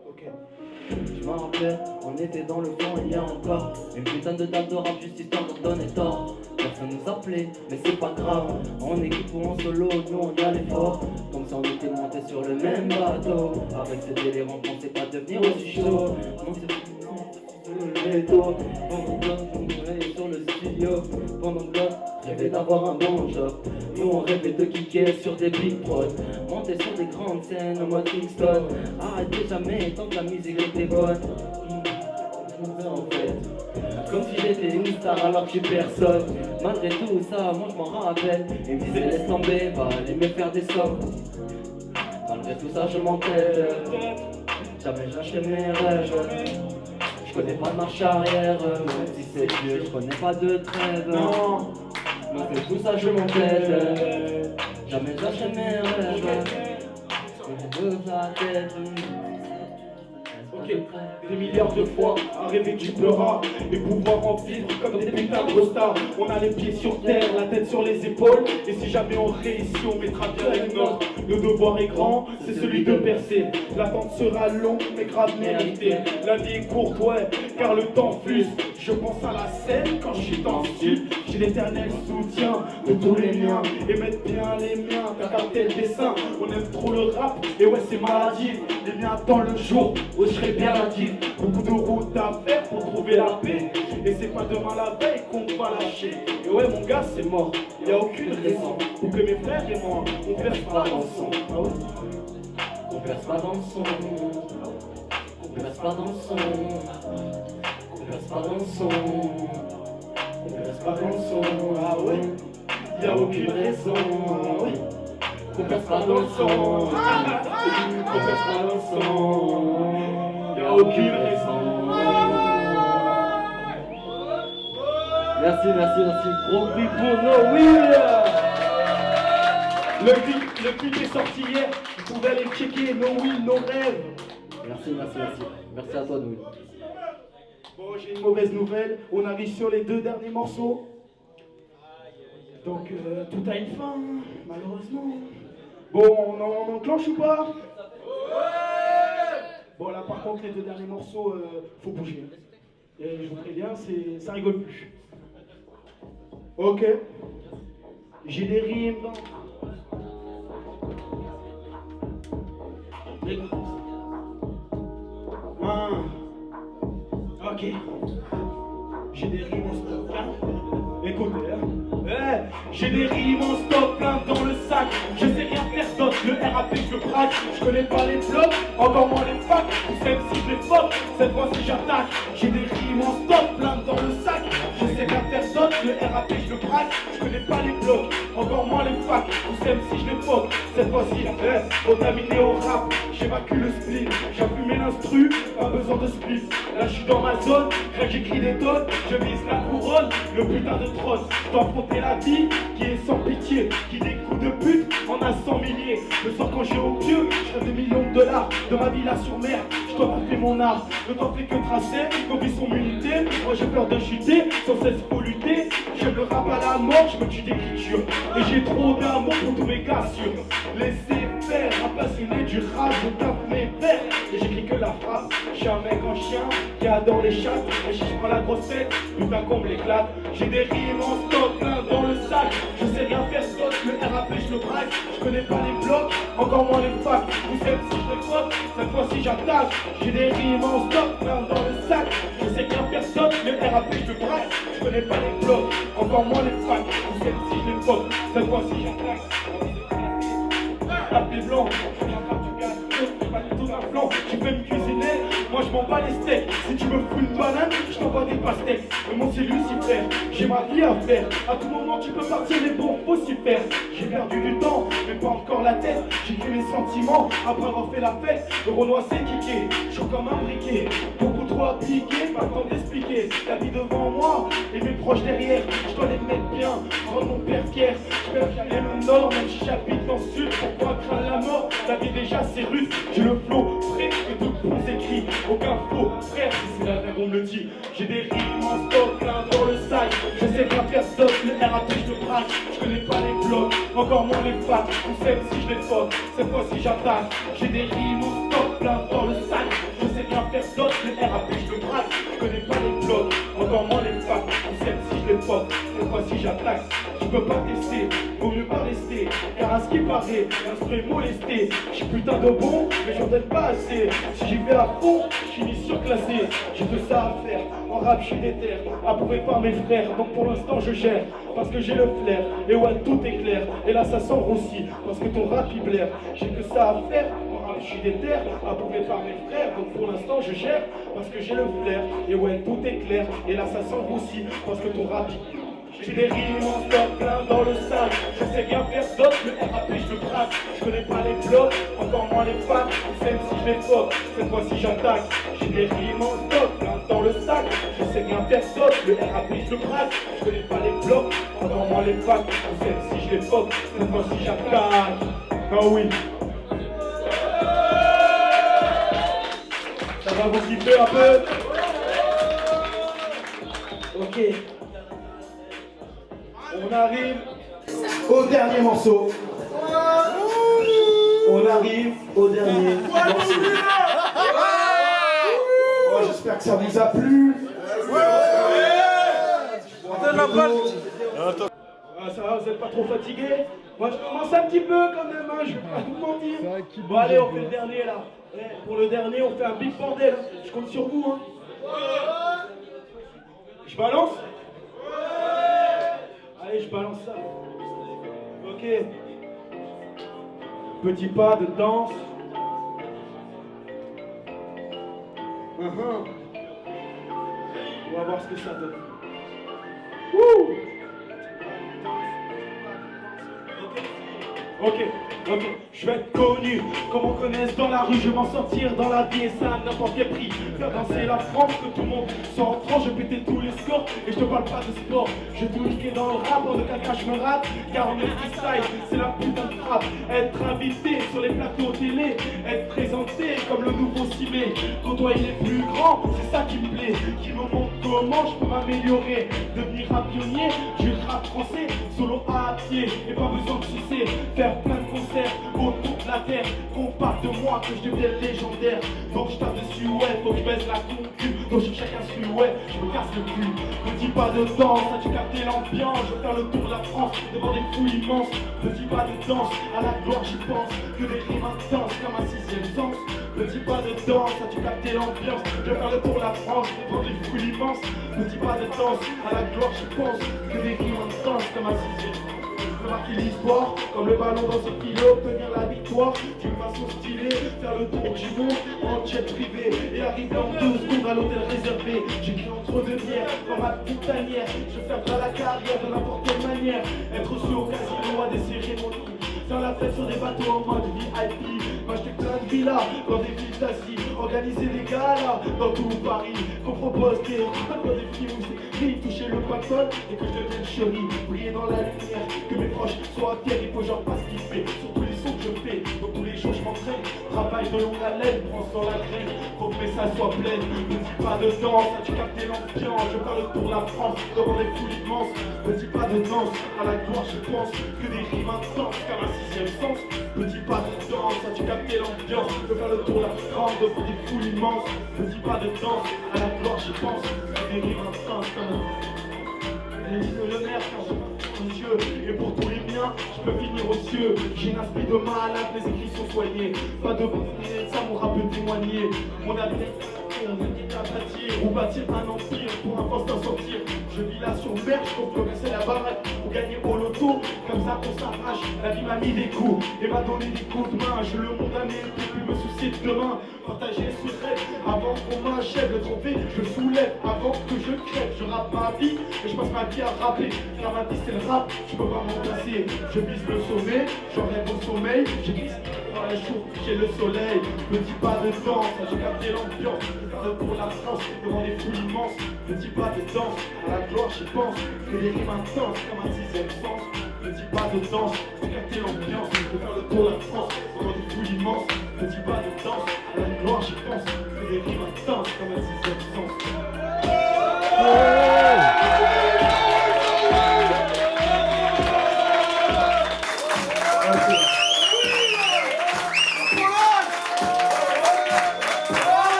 Ok. Je m'en rappelle, on était dans le fond hier encore. Une putain de date de rap juste histoire de donner tort. Personne nous appelait, mais c'est pas grave. En équipe ou en solo, nous on allait fort. Comme si on était monté sur le même bateau. Avec ce délire, on pensait pas devenir aussi chaud. On s'est sur le métro. Pendant que l'autre, on allait sur le studio. Pendant que l'autre rêvait d'avoir un bon job. Nous on rêvait de kicker sur des big prods. Monter sur des grandes scènes en mode Kingston. Arrêtez jamais tant que la musique était bonne. En fait, comme si j'étais une star alors que je suis personne. Malgré tout ça, moi je m'en rappelle. Ils me disaient laisse tomber, va aller me faire des sommes. Malgré tout ça, je m'entête. Jamais j'achète mes rêves. Je connais pas de marche arrière, même si c'est vieux, je connais pas de trêve. Non. Malgré tout ça, je m'entête. Jamais j'achète mes rêves. Je veux la tête. Ok, des milliards de fois à rêver que tu pleuras et pouvoir en vivre comme des putains de stars. On a les pieds sur terre, la tête sur les épaules. Et si jamais on réussit, on mettra bien les nôtres. Le devoir est grand, c'est celui de percer. L'attente sera longue, mais grave méritée. La vie est courte, ouais, car le temps fuse. Je pense à la scène quand je suis dans le sud. J'ai l'éternel soutien de tous les miens. Et mettre bien les miens, t'as capté le dessin. On aime trop le rap, et ouais, c'est maladif. Les miens attendent le jour où je serai bien actif. Beaucoup de routes à faire pour trouver la paix. Et c'est pas demain la veille qu'on va lâcher. Et ouais, mon gars, c'est mort. Y a aucune raison pour que mes frères et moi, on perce pas dans le son. Ah ouais? On perce pas dans le son. On perce pas dans le son. On perce pas dans le son. On perce pas dans le son. Ah ouais? Y a aucune raison. Ah ouais? Qu'on perce pas dans le son. Qu'on perce pas dans le son. Y a aucune raison. Merci. Gros bruit pour No Will. Le clip est sorti hier. Vous pouvez aller checker No Will, No Rêve. Merci. Merci à toi, No Will. Bon, j'ai une mauvaise nouvelle. On arrive sur les 2 derniers morceaux. Donc, tout a une fin, malheureusement. Bon, on enclenche ou pas? Bon, là, par contre, les 2 derniers morceaux, faut bouger. Et je vous préviens, ça rigole plus. Ok. J'ai des rimes dans... Ok. J'ai des rimes en stock, hein. Écoutez, hein. J'ai des rimes en stock, plein dans le sac. Je sais rien faire d'autre, le RAP je le braque. Je connais pas les blocs, encore moins les facs. Ou même si je les fuck, cette fois-ci j'attaque. J'ai des rimes en stock, plein dans le sac. Je sais rien faire d'autre, le RAP je le braque. Je connais pas les blocs, encore moins les facs. Ou même si je les fuck, cette fois-ci contaminé au rap. J'évacue le split, j'ai fumé l'instru, pas besoin de split. Là je suis dans ma zone, quand j'écris des tonnes, je vise la couronne, le putain de trône. Je dois affronter la vie qui est sans pitié, qui des coups de pute en a 100 milliers. Le soir quand j'ai au pieu, je fais des millions de dollars de ma villa sur mer. Je dois pas faire mon art, le temps fait que tracer, qu'on vit son unité. Moi j'ai peur de chuter, sans cesse faut lutter. J'aime le rap à la mort, je me tue d'écriture. Et j'ai trop d'amour pour tous mes gars sûrs. Laissez faire, un passionné du rap, je tape mes vers. Et j'écris que la phrase, je suis un mec en chien qui adore les chats. Et si je prends la grosse tête, putain qu'on me l'éclate. J'ai des rimes en stock, plein dans le sac. Je sais rien faire d'autre, le RAP je le braque. Je connais pas les blocs, encore moins les facs. Vous savez si je les faute, cette fois-ci j'attaque. J'ai des rimes en stock, plein dans le sac. Je sais rien faire d'autre, le RAP je le braque. Je connais pas les blocs, encore moins les facs. Vous savez si je les faute, cette fois-ci j'attaque. Tapis blanc, je viens pas du gaz, je fais pas tout un flanc. Tu peux me cuisiner, moi je m'en bats les steaks. Si tu me fous une banane, je t'envoie des pastèques. Mais moi c'est Lucifer, j'ai ma vie à faire. À tout moment tu peux partir, mais bon, faut s'y faire. J'ai perdu du temps, mais pas encore la tête. J'écris mes sentiments après avoir fait la fête. Le Renoir s'est kické, chaud comme un briquet. Beaucoup trop appliqué, pas le temps d'expliquer. La vie devant moi et mes proches derrière. Je dois les mettre bien, rendre mon père fier. Je peux bien le nord, même si j'habite dans le sud. Pourquoi craindre la mort? La vie déjà c'est rude. J'ai le flow frais et de bons écrits. Aucun faux frère, si c'est la vraie on me le dit. J'ai des rimes en stock, plein dans le sac. Je sais pas faire stock, le RAP je le braque. Je connais pas les blocs, encore moins les facs. Ou même si je les fuck, cette fois-ci j'attaque. J'ai des rimes en stock, plein dans le sac. Je sais bien faire stock, le RAP je le braque. Je connais pas les blocs, encore moins les facs. Ou même si je les fuck, cette fois-ci j'attaque. Je peux pas tester, vaut mieux pas rester. Car à ce qui paraît, l'instru est molesté. J'suis putain de bon, mais j'en donne pas assez. Si j'y vais à fond, je finis surclassé. J'ai que ça à faire, en rap j'suis déter. Approuvé par mes frères, donc pour l'instant je gère. Parce que j'ai le flair, et ouais tout est clair. Et là ça sent aussi, parce que ton rap il blaire. J'ai que ça à faire, en rap j'suis déter. Approuvé par mes frères, donc pour l'instant je gère. Parce que j'ai le flair, et ouais tout est clair. Et là ça sent aussi, parce que ton rap il... J'ai des rimes en stock plein dans le sac. Je sais bien faire d'autres, le RAP je le braque. Je connais pas les blocs, encore moins les fans. Même si je les fuck, cette fois-ci j'attaque. J'ai des rimes en stock plein dans le sac. Je sais bien faire d'autres, le RAP je le braque. Je connais pas les blocs, encore moins les fans. Même si je les fuck, cette fois-ci j'attaque. Ah oui. Ça va vous kiffer un peu? Ok. On arrive au dernier morceau. On arrive au dernier morceau. Oh, j'espère que ça vous a plu. Ça va, vous êtes pas trop fatigué? Moi je commence un petit peu quand même, hein, je vais pas vous mentir. Bon allez, on fait le dernier là. Pour le dernier, on fait un big bordel. Je compte sur vous. Hein. Je balance? Allez, je balance ça. Ok. Petit pas de danse. On va voir ce que ça donne. Wouh! Ok, je vais être connu, comme on connaisse dans la rue, je vais m'en sortir dans la vie et ça à n'importe quel prix. Faire danser la France, que tout le monde soit en tranche, je pétais tous les scores et je te parle pas de sport. Je tout niquer dans le rap, de caca je me rate, car on est freestyle, c'est la putain de frappe. Être invité sur les plateaux télé, être présenté comme le nouveau cimé. Côtoyer les plus grands, c'est ça qui me plaît, qui me montre comment je peux m'améliorer. Devenir un pionnier, du rap français, solo à pied, et pas besoin de sucer. Faire plein de concerts autour de la terre, qu'on parle de moi, que je devienne légendaire. Donc je tape dessus, ouais, faut que je baisse la concu. Donc je chacun suit, ouais, je me casse le cul. Petit pas de danse, as-tu capté l'ambiance? Je veux faire le tour de la France, devant des foules immenses. Petit pas de danse, à la gloire j'y pense. Que des rimes intenses comme un sixième sens. Petit pas de danse, as-tu capté l'ambiance? Je veux faire le tour de la France, devant des foules immenses. Petit pas de danse, à la gloire j'y pense. Que des rimes intenses comme un sixième sens. Marquer l'histoire, comme le ballon dans ce kilo, obtenir la victoire d'une façon stylée, faire le tour du monde en jet privé et arriver en 2 secondes à l'hôtel réservé. J'écris entre deux bières, dans ma petite tanière, je fais faire la carrière de n'importe quelle manière, être reçu au casino à des cérémonies, faire la fête sur des bateaux en mode VIP, m'acheter plein de villas dans des villes d'Asie, organiser des galas dans tout Paris, qu'on propose des rats dans des films où c'est toucher le pactole et que je devienne chérie, briller dans la lumière, que mes proches soient fiers, il faut genre pas se kiffer, sur tous les sons que je fais, donc tous les jours je m'entraîne, travail de longue haleine, prends sur la graine, faut que mes salles soient pleines, ne dis pas de danse, as-tu capté l'ambiance, je faire le tour de la France, devant des foules immenses, petit pas de danse, à la gloire je pense, que des rimes intenses, comme un sixième sens, petit pas de danse, as-tu capté l'ambiance, je faire le tour de la France, devant des foules immenses, petit pas de danse, à la gloire je pense, que des rimes intenses, comme le maire quand je aux yeux. Et pour tous les miens, je peux finir aux cieux. J'ai une inspiration de malade, les écrits sont soignés. Pas de bonnet, ça mon rap peut témoigner. Mon avenir, on me dit à bâtir ou bâtir un empire pour un poste à sortir. Je vis là sur mer, je comprends que c'est la baraque pour gagner au loto. Comme ça qu'on s'arrache, la vie m'a mis des coups et m'a donné des coups de main. Je le monde à mes plus me soucie métier de demain. Partager ce rêve avant qu'on m'achève. Le trophée, je le soulève avant que je crève. Je rappe ma vie et je passe ma vie à rapper. Car ma vie c'est le rap, je peux pas m'en passer. Je vise le sommet, j'en rêve au sommeil. J'existe dans les jours, j'ai le soleil. Me dis pas de danse, j'ai capté l'ambiance. Pour la France, devant des foules immenses. Me dis pas de danse, à la gloire j'y pense. Que les rimes intenses comme un sixième sens. Me dis pas de danse, j'ai capté l'ambiance. Je peux faire le tour de la France, devant des foules immenses. Me dis pas de danse, à la gloire j'y pense. Que les rimes intenses comme un sixième sens.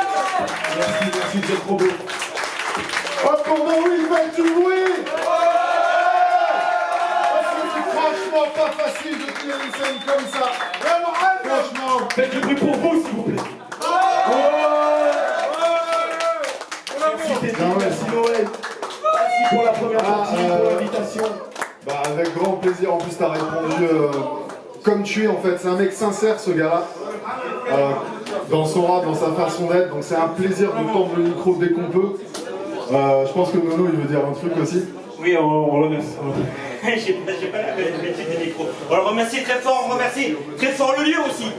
Merci, c'est trop beau. Hop, pour Will, faites du bruit. Parce que c'est franchement pas facile de tenir une scène comme ça. Vraiment, franchement. Faites du bruit pour vous, s'il vous plaît. Merci Noël. Merci pour la première partie, pour l'invitation. Bah, avec grand plaisir. En plus, t'as répondu comme tu es en fait. C'est un mec sincère, ce gars-là. Dans son rap, dans sa façon d'être. Donc, c'est un plaisir de tendre le micro dès qu'on peut. Je pense que Nono, il veut dire un truc aussi. Oui, on remercie. J'ai pas l'habitude des micros. On le remercie très fort, on remercie très fort le lieu aussi. Ouais.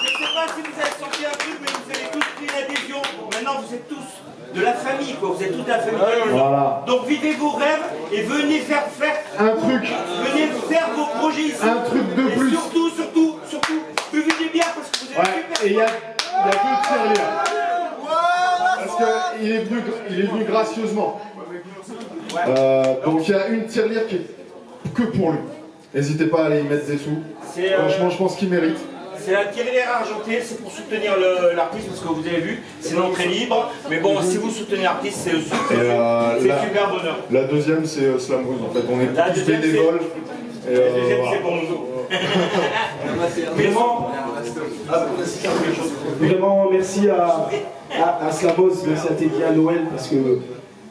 Je sais pas si vous avez senti un truc, mais vous avez tous pris l'adhésion. Maintenant, vous êtes tous de la famille, quoi. Vous êtes toute la famille. Voilà. Donc vivez vos rêves et venez faire Un truc. venez faire vos projets ici. Un truc de et plus. surtout, buvez des bières parce que vous êtes Ouais, super. et il y a deux tirelires. Parce qu'il est venu gracieusement. Donc il y a une tirelire qui est que pour lui. N'hésitez pas à aller y mettre des sous. Franchement, je pense qu'il mérite. C'est la tirelire argentée, c'est pour soutenir l'artiste parce que vous avez vu, c'est l'entrée libre. Mais bon, si vous soutenez l'artiste, c'est super bonheur. La deuxième, c'est Slam Blues. En fait, on est La tous deuxième, bénévoles. Et, La deuxième, voilà. c'est pour nous. Vraiment, merci à Slamos, merci à Teddy, à Noël, parce que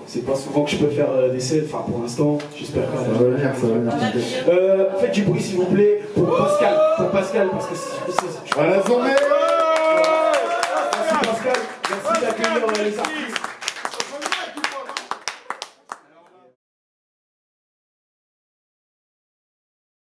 c'est pas souvent que je peux faire des scènes, enfin pour l'instant, j'espère que Ça va venir, ça va venir. faites du bruit s'il vous plaît pour Pascal, parce que c'est. À la journée. Merci Pascal, merci d'accueillir les artistes.